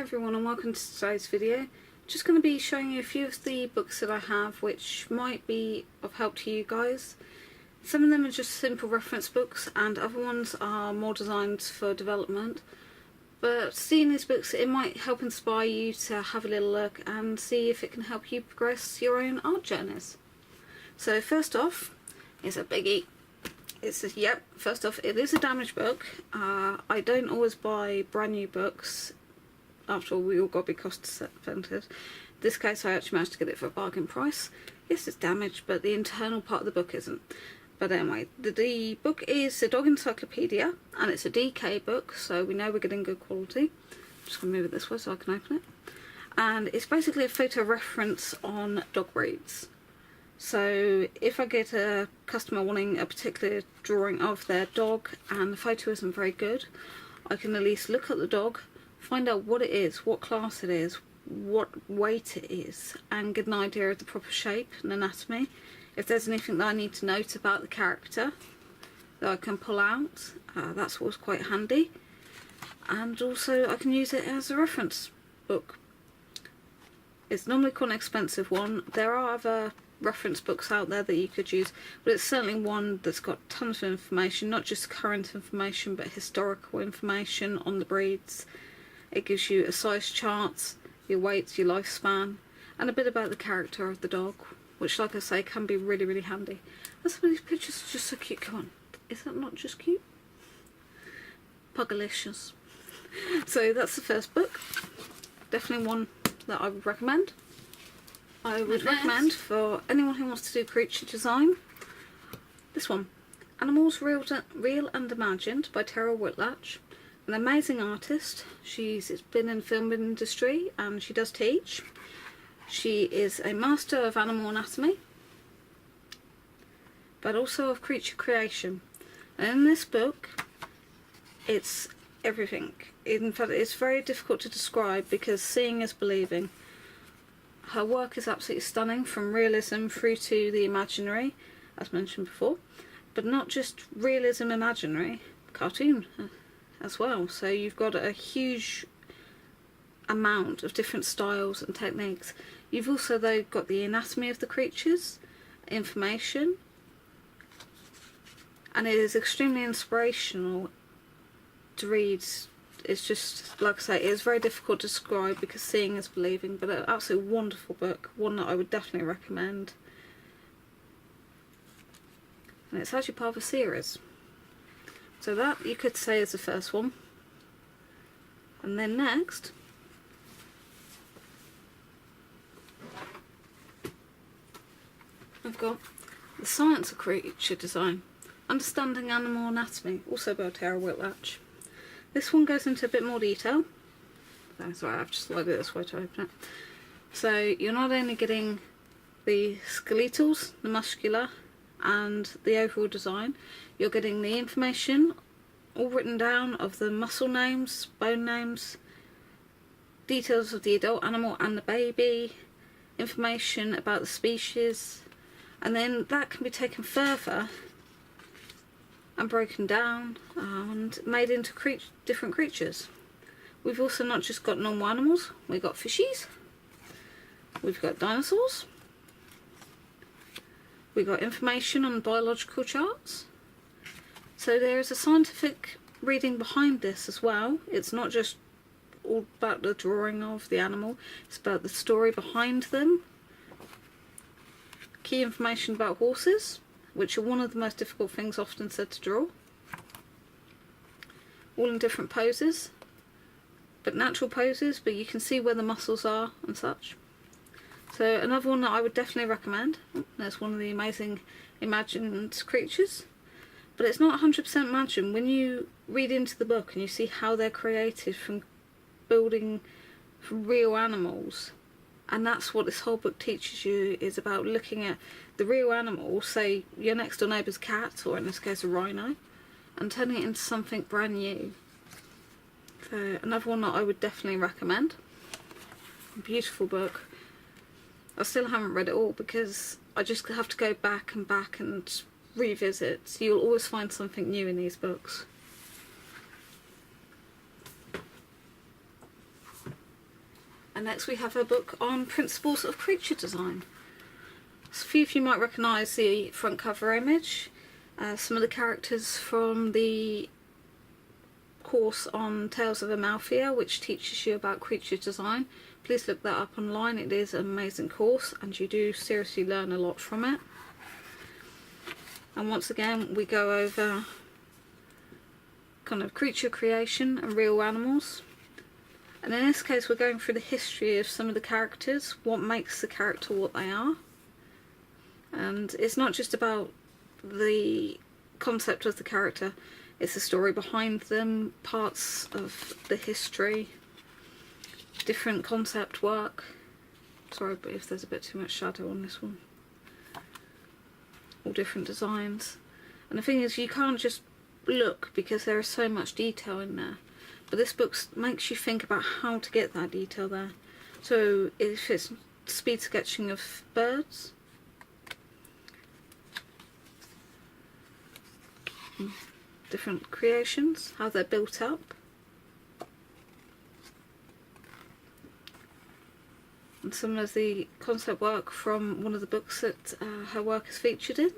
everyone and welcome to today's video. Just going to be showing you a few of the books that I have which might be of help to you guys. Some of them are just simple reference books and other ones are more designed for development. But seeing these books, it might help inspire you to have a little look and see if it can help you progress your own art journeys. So first off, it's a biggie. First off, it is a damaged book. I don't always buy brand new books. After all, we all got to be cost effective. In this case, I actually managed to get it for a bargain price. Yes, it's damaged, but the internal part of the book isn't. But anyway, the book is the Dog Encyclopedia, and it's a DK book, so we know we're getting good quality. I'm just going to move it this way so I can open it. And it's basically a photo reference on dog breeds. So if I get a customer wanting a particular drawing of their dog and the photo isn't very good, I can at least look at the dog, find out what it is, what class it is, what weight it is, and get an idea of the proper shape and anatomy. If there's anything that I need to note about the character that I can pull out, that's always quite handy. And also I can use it as a reference book. It's normally quite an expensive one. There are other reference books out there that you could use, but it's certainly one that's got tons of information, not just current information but historical information on the breeds. It gives you a size chart, your weights, your lifespan, and a bit about the character of the dog, which, like I say, can be really, really handy. And some of these pictures are just so cute. Come on, is that not just cute? Pugalicious. So that's the first book. Definitely one that I would recommend. I would recommend for anyone who wants to do creature design, this one, Animals Real and Imagined by Tara Whitlatch. An amazing artist. She's been in the film industry and she does teach. She is a master of animal anatomy, but also of creature creation. And in this book, it's everything. In fact, it's very difficult to describe because seeing is believing. Her work is absolutely stunning, from realism through to the imaginary, as mentioned before. But not just realism imaginary, cartoon as well. So you've got a huge amount of different styles and techniques. You've also, though, got the anatomy of the creatures, information, and it is extremely inspirational to read. It's just, like I say, it's very difficult to describe because seeing is believing, but an absolutely wonderful book, one that I would definitely recommend. And it's actually part of a series. So that, you could say, is the first one. And then next, I've got The Science of Creature Design, Understanding Animal Anatomy, also by Tara Whitlatch. This one goes into a bit more detail. That's right, I've just loaded it this way to open it. So you're not only getting the skeletals, the muscular, and the overall design, you're getting the information all written down of the muscle names, bone names, details of the adult animal and the baby, information about the species, and then that can be taken further and broken down and made into different creatures. We've also not just got normal animals, we've got fishies, we've got dinosaurs, we've got information on biological charts. So there is a scientific reading behind this as well. It's not just all about the drawing of the animal, it's about the story behind them. Key information about horses, which are one of the most difficult things often said to draw. All in different poses, but natural poses, but you can see where the muscles are and such. So another one that I would definitely recommend. There's one of the amazing imagined creatures, but it's not 100% imagined. When you read into the book and you see how they're created from building from real animals, and that's what this whole book teaches you, is about looking at the real animal, say your next door neighbour's cat, or in this case a rhino, and turning it into something brand new. So another one that I would definitely recommend. A beautiful book. I still haven't read it all because I just have to go back and revisit. So you'll always find something new in these books. And next we have a book on principles of creature design. So a few of you might recognise the front cover image. Some of the characters from the course on Tales of Amalthea, which teaches you about creature design. Please look that up online. It is an amazing course and you do seriously learn a lot from it. And once again we go over kind of creature creation and real animals. And in this case we're going through the history of some of the characters, what makes the character what they are. And it's not just about the concept of the character, it's the story behind them, parts of the history, different concept work. Sorry but if there's a bit too much shadow on this one. All different designs. And the thing is, you can't just look because there is so much detail in there. But this book makes you think about how to get that detail there. So if it's speed sketching of birds, different creations, how they're built up, and some of the concept work from one of the books that her work is featured in.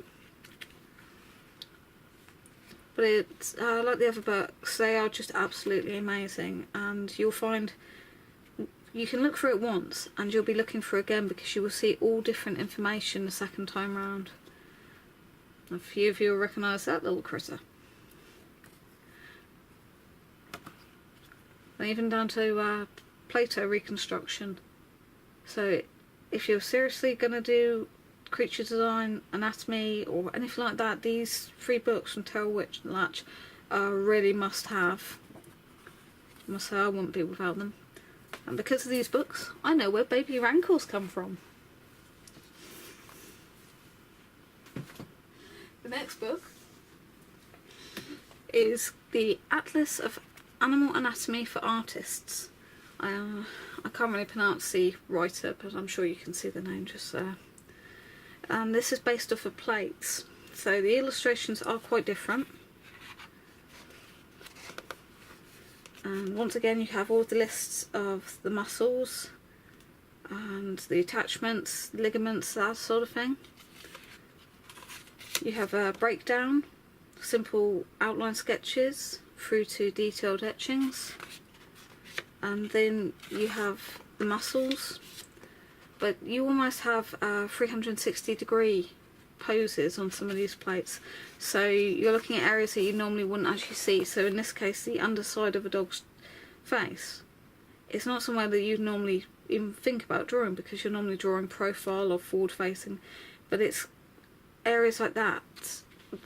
But it's like the other books, they are just absolutely amazing, and you'll find you can look through it once and you'll be looking through again because you will see all different information the second time round. A few of you will recognise that little critter. And even down to Plato reconstruction. So if you're seriously going to do creature design, anatomy or anything like that, these 3 books from Terrell Witch and Latch are really must have. I must say I wouldn't be without them. And because of these books, I know where baby rankles come from. The next book is the Atlas of Animal Anatomy for Artists. I can't really pronounce the writer, but I'm sure you can see the name just there. And this is based off of plates, so the illustrations are quite different. And once again you have all the lists of the muscles and the attachments, ligaments, that sort of thing. You have a breakdown, simple outline sketches through to detailed etchings, and then you have the muscles, but you almost have 360-degree poses on some of these plates, so you're looking at areas that you normally wouldn't actually see. So in this case the underside of a dog's face, it's not somewhere that you'd normally even think about drawing because you're normally drawing profile or forward facing, but it's areas like that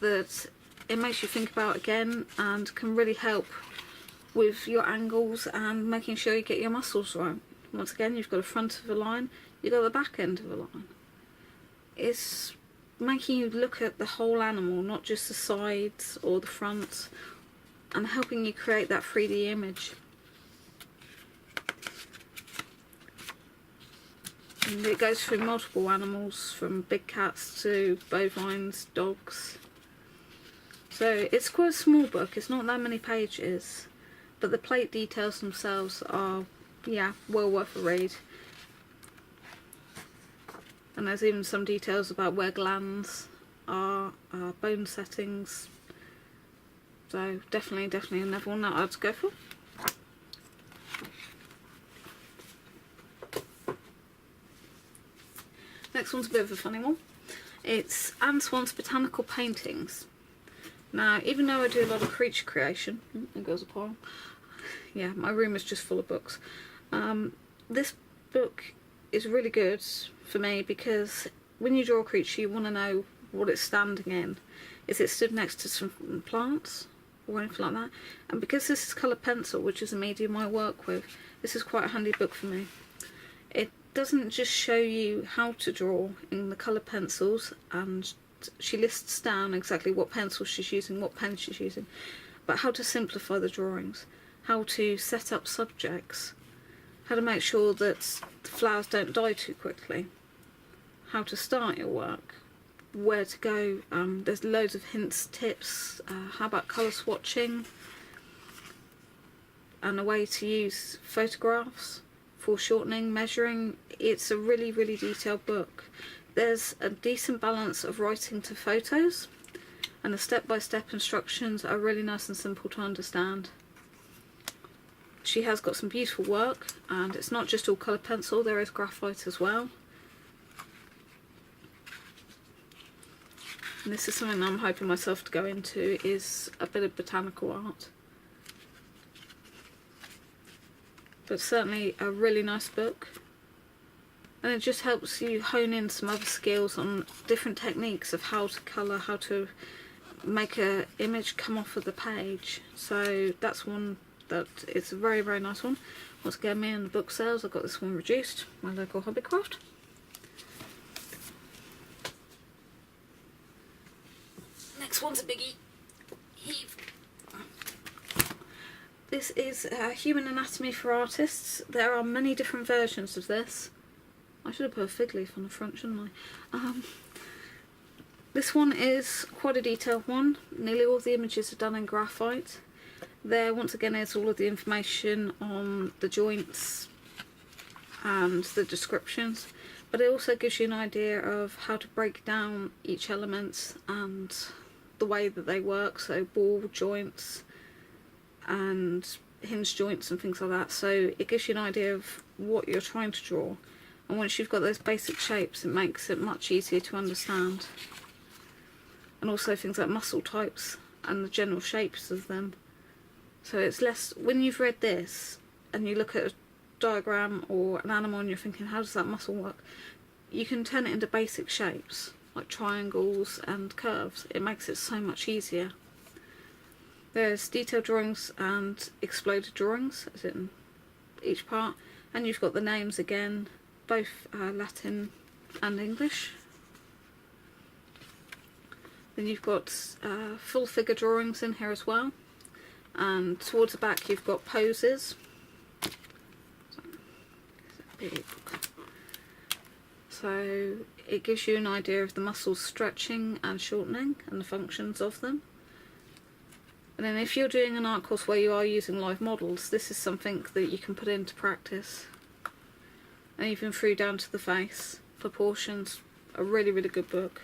that it makes you think about again and can really help with your angles and making sure you get your muscles right. Once again you've got the front of a line, you've got the back end of a line. It's making you look at the whole animal, not just the sides or the front, and helping you create that 3D image. And it goes through multiple animals, from big cats to bovines, dogs. So it's quite a small book, it's not that many pages, but the plate details themselves are, yeah, well worth a read. And there's even some details about where glands are, bone settings. So definitely another one that I'd go for. Next one's a bit of a funny one. It's Anne Swan's Botanical Paintings. Now, even though I do a lot of creature creation, there goes a pile. Yeah, my room is just full of books. This book is really good for me because when you draw a creature you want to know what it's standing in. Is it stood next to some plants or anything like that? And because this is colour pencil, which is a medium I work with, this is quite a handy book for me. It doesn't just show you how to draw in the colour pencils, and she lists down exactly what pencil she's using, what pen she's using, but how to simplify the drawings, how to set up subjects, how to make sure that the flowers don't die too quickly, how to start your work, where to go. There's loads of hints, tips, how about colour swatching, and a way to use photographs foreshortening, measuring. It's a really, really detailed book. There's a decent balance of writing to photos, and the step-by-step instructions are really nice and simple to understand. She has got some beautiful work, and it's not just all coloured pencil, there is graphite as well. And this is something that I'm hoping myself to go into, is a bit of botanical art. But certainly a really nice book. And it just helps you hone in some other skills on different techniques of how to colour, how to make an image come off of the page. So that's one that it's a very, very nice one. Once again, me and the book sales, I got this one reduced, my local Hobbycraft. Next one's a biggie. Heave. This is Human Anatomy for Artists. There are many different versions of this. I should have put a fig leaf on the front, shouldn't I? This one is quite a detailed one. Nearly all the images are done in graphite. There, once again, is all of the information on the joints and the descriptions, but it also gives you an idea of how to break down each element and the way that they work, so ball joints and hinge joints and things like that. So it gives you an idea of what you're trying to draw, and once you've got those basic shapes, it makes it much easier to understand. And also things like muscle types and the general shapes of them. So it's less, when you've read this and you look at a diagram or an animal and you're thinking, how does that muscle work? You can turn it into basic shapes like triangles and curves. It makes it so much easier. There's detailed drawings and exploded drawings, as in each part, and you've got the names again, both Latin and English. Then you've got full figure drawings in here as well, and towards the back you've got poses. So it gives you an idea of the muscles stretching and shortening and the functions of them. And then if you're doing an art course where you are using live models, this is something that you can put into practice. And even through down to the face, proportions, a really, really good book.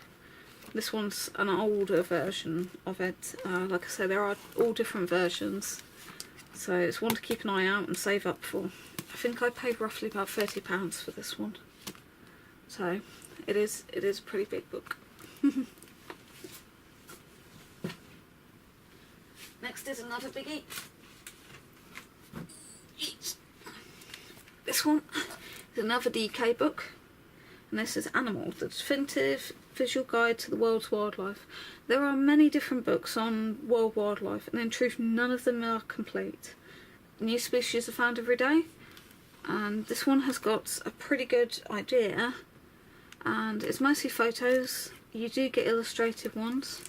This one's an older version of it. Like I say, there are all different versions, so it's one to keep an eye out and save up for. I think I paid roughly about £30 for this one, so it is a pretty big book. Next is another biggie. This one is another DK book, and this is Animal, the Definitive Visual Guide to the World's Wildlife. There are many different books on world wildlife, and in truth none of them are complete. New species are found every day, and this one has got a pretty good idea, and it's mostly photos. You do get illustrated ones.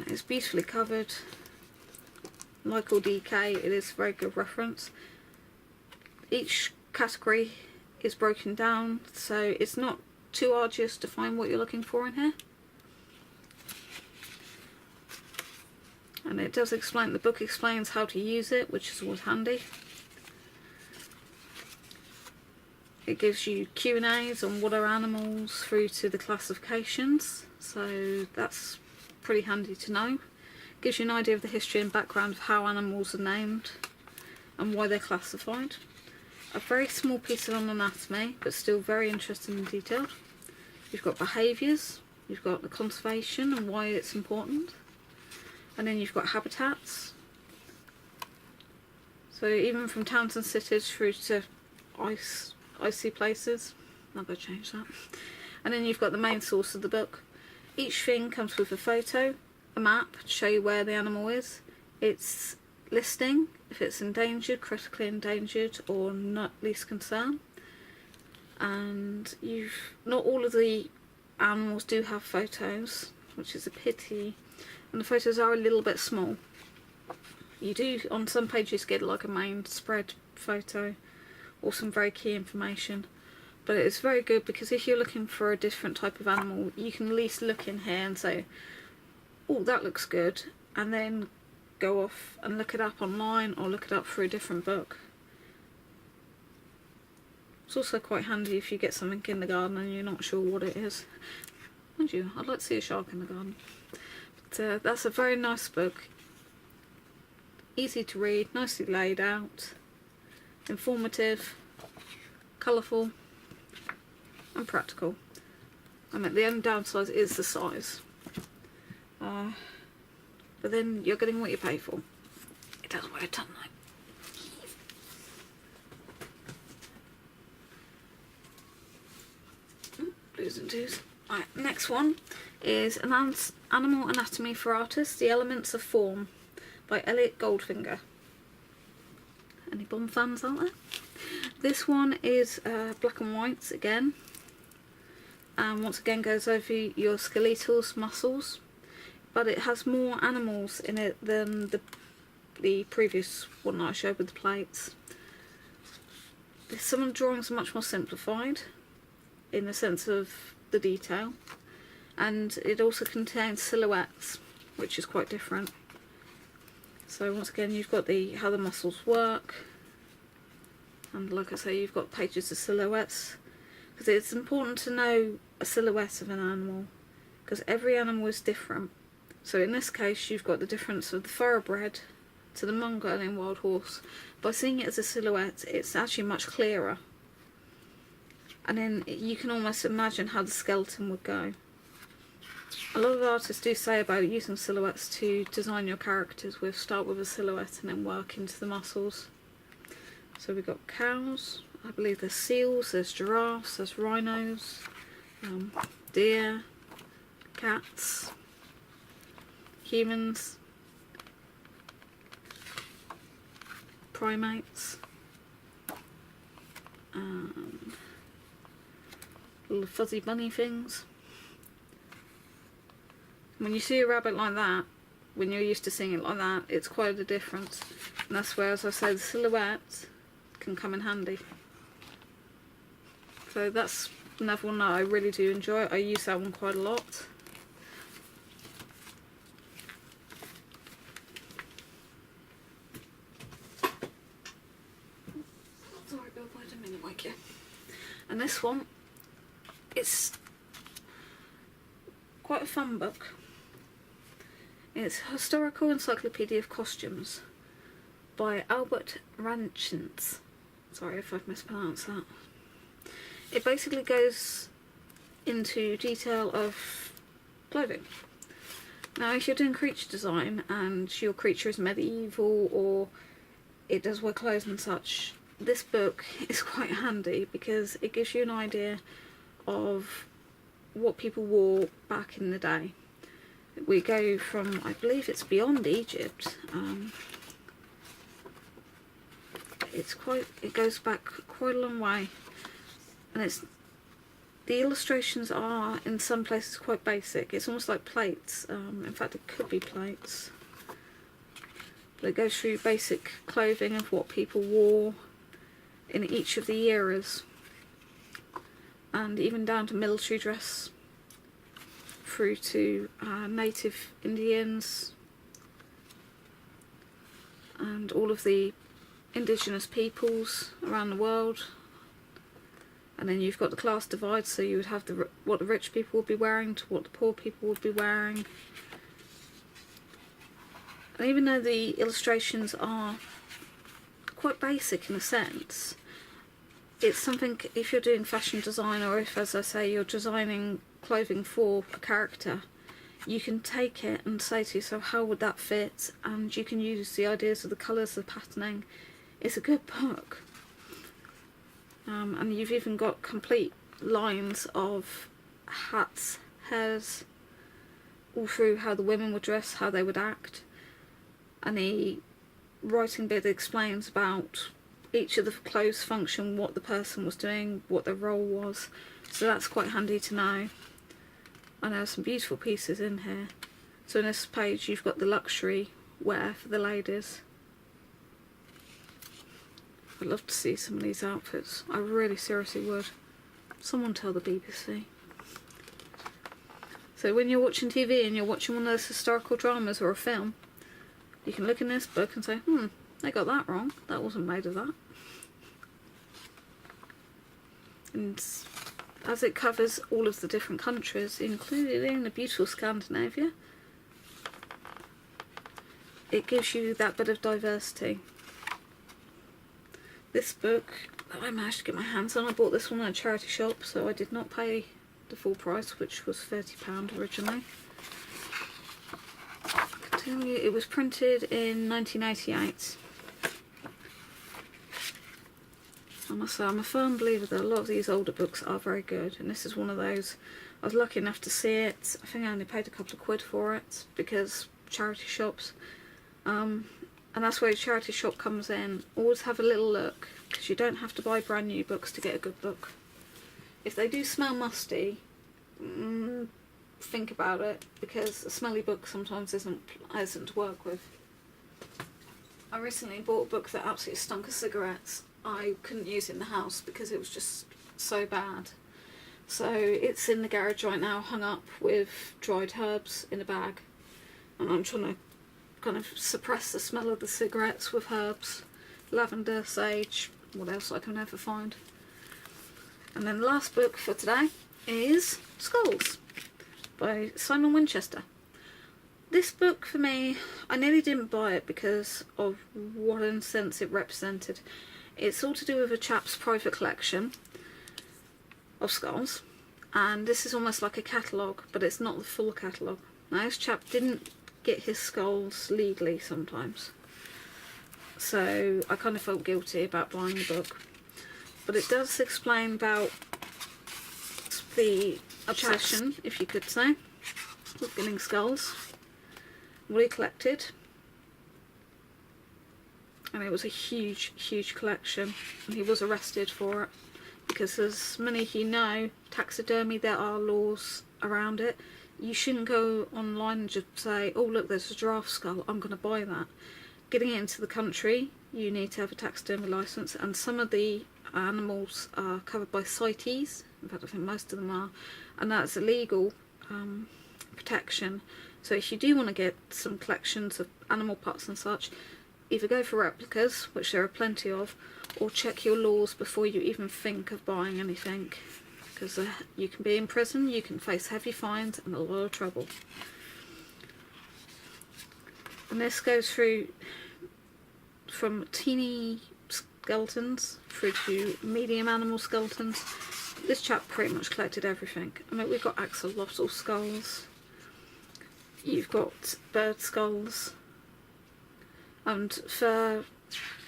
It's beautifully covered. Like all DK, it is a very good reference. Each category is broken down, so it's not too arduous to find what you're looking for in here. And it does explain, the book explains how to use it, which is always handy. It gives you Q&As on what are animals through to the classifications, so that's pretty handy to know. Gives you an idea of the history and background of how animals are named and why they're classified. A very small piece on anatomy, but still very interesting and detailed. You've got behaviours, you've got the conservation and why it's important, and then you've got habitats. So even from towns and cities through to icy places. I'm going to change that. And then you've got the main source of the book. Each thing comes with a photo, a map to show you where the animal is, its listing, if it's endangered, critically endangered, or not least concern. And not all of the animals do have photos, which is a pity, and the photos are a little bit small. You do on some pages get like a main spread photo or some very key information, but it's very good because if you're looking for a different type of animal, you can at least look in here and say, oh, that looks good, and then go off and look it up online or look it up through a different book. It's also quite handy if you get something in the garden and you're not sure what it is. Mind you, I'd like to see a shark in the garden. But that's a very nice book. Easy to read, nicely laid out, informative, colourful and practical. I mean, the only downside is the size. But then you're getting what you pay for. It does weigh a ton though. Blues and twos. Right, next one is an Animal Anatomy for Artists, The Elements of Form by Elliot Goldfinger. Any Bond fans out there? This one is black and white again. And once again goes over your skeletal muscles. But it has more animals in it than the previous one that I showed with the plates. Some of the drawings are much more simplified in the sense of the detail, and it also contains silhouettes, which is quite different. So once again you've got how the muscles work, and like I say, you've got pages of silhouettes, because it's important to know a silhouette of an animal, because every animal is different. So in this case you've got the difference of the thoroughbred to the Mongolian wild horse. By seeing it as a silhouette, it's actually much clearer. And then you can almost imagine how the skeleton would go. A lot of artists do say about using silhouettes to design your characters with. Start with a silhouette and then work into the muscles. So we've got cows, I believe there's seals, there's giraffes, there's rhinos, deer, cats, humans, primates, little fuzzy bunny things. When you see a rabbit like that, when you're used to seeing it like that, it's quite a difference. And that's where, as I say, the silhouette can come in handy. So that's another one that I really do enjoy. I use that one quite a lot. Sorry, Bill, I didn't mean to wake you. And this one, it's quite a fun book. It's Historical Encyclopedia of Costumes by Albert Ranchins. Sorry if I've mispronounced that. It basically goes into detail of clothing. Now if you're doing creature design and your creature is medieval or it does wear clothes and such, this book is quite handy because it gives you an idea of what people wore back in the day. We go from, I believe it's beyond Egypt. It goes back quite a long way, and the illustrations are in some places quite basic. It's almost like plates. In fact, it could be plates. But it goes through basic clothing of what people wore in each of the eras, and even down to military dress, through to native Indians and all of the indigenous peoples around the world. And then you've got the class divide, so you would have what the rich people would be wearing to what the poor people would be wearing. And even though the illustrations are quite basic in a sense, it's something, if you're doing fashion design, or if, as I say, you're designing clothing for a character, you can take it and say to yourself, how would that fit? And you can use the ideas of the colours, the patterning. It's a good book. And you've even got complete lines of hats, hairs, all through how the women would dress, how they would act. And the writing bit explains about each of the clothes function, what the person was doing, what their role was. So that's quite handy to know. And there's some beautiful pieces in here. So in this page you've got the luxury wear for the ladies. I'd love to see some of these outfits. I really seriously would. Someone tell the BBC. So when you're watching TV and you're watching one of those historical dramas or a film, you can look in this book and say, they got that wrong. That wasn't made of that. And as it covers all of the different countries, including the beautiful Scandinavia, it gives you that bit of diversity. This book that I managed to get my hands on, I bought this one at a charity shop, so I did not pay the full price, which was £30 originally. I can tell you it was printed in 1988. I must say, I'm a firm believer that a lot of these older books are very good, and this is one of those. I was lucky enough to see it. I think I only paid a couple of quid for it, because charity shops, and that's where your charity shop comes in. Always have a little look, because you don't have to buy brand new books to get a good book. If they do smell musty, think about it, because a smelly book sometimes isn't pleasant to work with. I recently bought a book that absolutely stunk of cigarettes. I couldn't use it in the house because it was just so bad. So it's in the garage right now, hung up with dried herbs in a bag, and I'm trying to kind of suppress the smell of the cigarettes with herbs, lavender, sage, what else I can ever find. And then the last book for today is Skulls by Simon Winchester. This book for me, I nearly didn't buy it because of what in a sense it represented. It's all to do with a chap's private collection of skulls, and this is almost like a catalogue, but it's not the full catalogue. Now, this chap didn't get his skulls legally sometimes, so I kind of felt guilty about buying the book. But it does explain about the obsession, if you could say, with getting skulls, what he collected. And it was a huge, huge collection, and he was arrested for it, because as many of you know, taxidermy, there are laws around it. You shouldn't go online and just say, oh look, there's a giraffe skull, I'm going to buy that. Getting it into the country, you need to have a taxidermy licence, and some of the animals are covered by CITES. In fact, I think most of them are, and that's illegal protection. So if you do want to get some collections of animal parts and such, either go for replicas, which there are plenty of, or check your laws before you even think of buying anything, because you can be in prison, you can face heavy fines and a lot of trouble. And this goes through from teeny skeletons through to medium animal skeletons. This chap pretty much collected everything. I mean, we've got axolotl skulls, you've got bird skulls, and for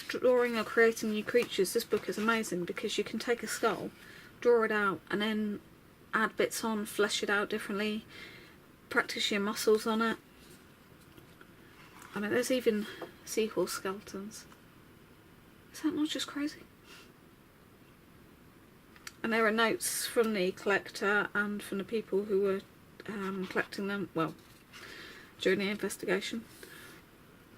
drawing or creating new creatures, this book is amazing, because you can take a skull, draw it out, and then add bits on, flesh it out differently, practice your muscles on it. I mean, there's even seahorse skeletons. Is that not just crazy? And there are notes from the collector and from the people who were collecting them, well, during the investigation.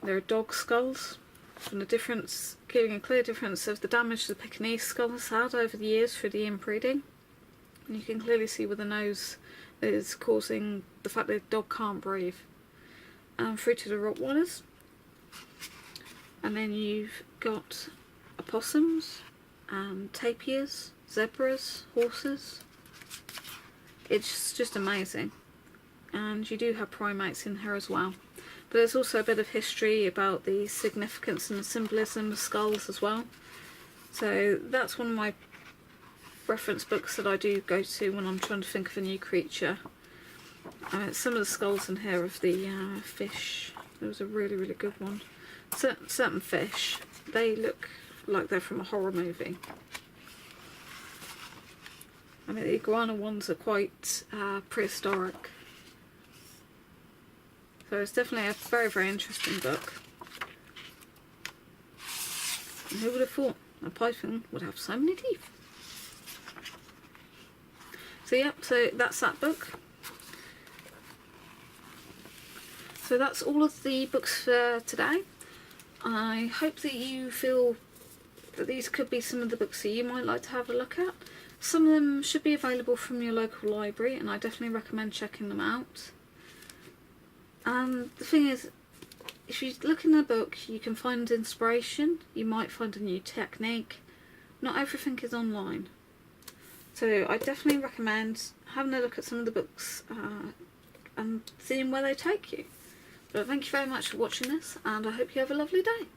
There are dog skulls, from the difference, giving a clear difference of the damage the Pekingese skull has had over the years through the inbreeding. And you can clearly see where the nose is causing the fact that the dog can't breathe. And through to the Rottweilers. And then you've got opossums and tapirs, zebras, horses. It's just amazing. And you do have primates in here as well. But there's also a bit of history about the significance and the symbolism of skulls as well. So that's one of my reference books that I do go to when I'm trying to think of a new creature. Some of the skulls in here of the fish, there was a really, really good one. Certain fish, they look like they're from a horror movie. I mean, the iguana ones are quite prehistoric. So it's definitely a very, very interesting book. And who would have thought a python would have so many teeth? So yeah, so that's that book. So that's all of the books for today. I hope that you feel that these could be some of the books that you might like to have a look at. Some of them should be available from your local library, and I definitely recommend checking them out. And the thing is, if you look in a book, you can find inspiration, you might find a new technique. Not everything is online. So I definitely recommend having a look at some of the books and seeing where they take you. But thank you very much for watching this, and I hope you have a lovely day.